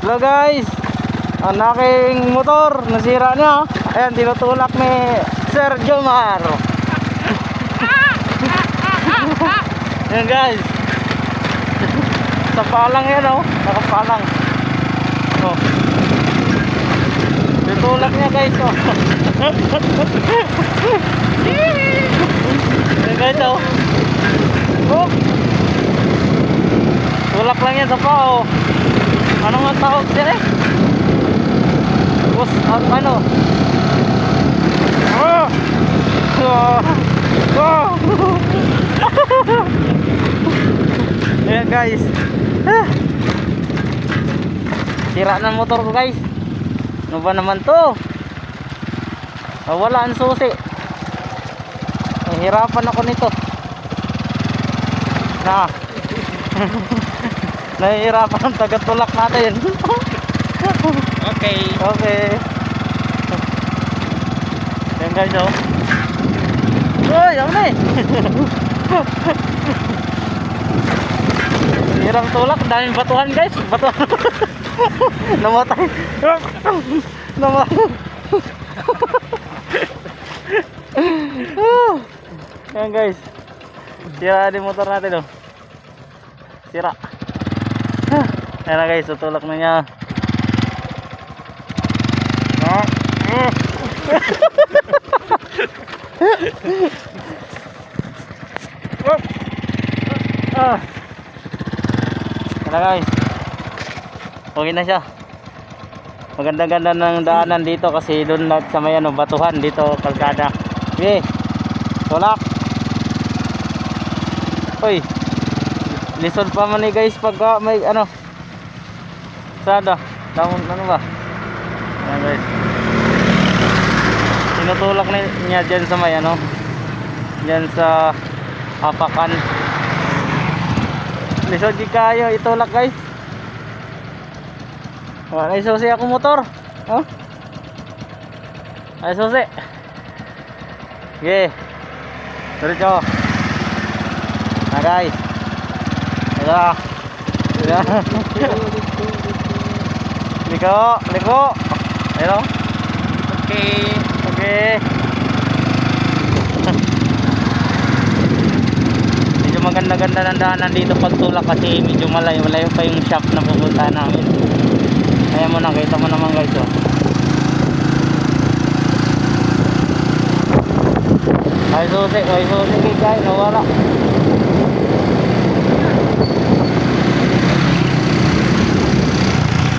Hello guys, ang aking motor nasira niya. Ayan, tinutulak ni Sir Jomar. Ayan guys, sa palang yan oh, nakapalang oh. Tinutulak niya guys oh. Ayan guys oh, oh. Tulak lang yan sa pao. Ano nga tawag siya eh? Bus, ano? Oh! Oh! Oh! Ayan guys. Sira na motor ko guys. Ano ba naman to? Wala ang susi. Nahihirapan ako nito. Na. Nahihirapan ang tagatulak natin. Okay. Okay. Yan guys oh. Uy, yan na eh. Hirang tulak, daming batuhan guys. Batuhan. Namatay. Namatay. Yan guys. Sira din motor natin oh. Sira. Ayan na guys, tutulak na niya. Ayan na guys. Okay na siya. Maganda-ganda ng daanan dito kasi doon sa may ano, batuhan dito, kalsada. Okay. Tulak. Uy. Lisod pa man eh guys pagka may ano sada down ano ba. Ayan guys, tinutulak niya dyan sa may ano, dyan sa apakan. Lisod di kayo itulak guys. Wala ay susi ako motor oh? Ay susi. Okay, diretso na guys. Ya. Ya. Liko. Ayo. Okay. Okay. Medyo maganda-ganda ng daanan dito pagtulak kasi medyo malayo pa yung shop na pupuntahan namin. Ayan mo, nakita mo naman guys oh. Ay susi guys, nawala.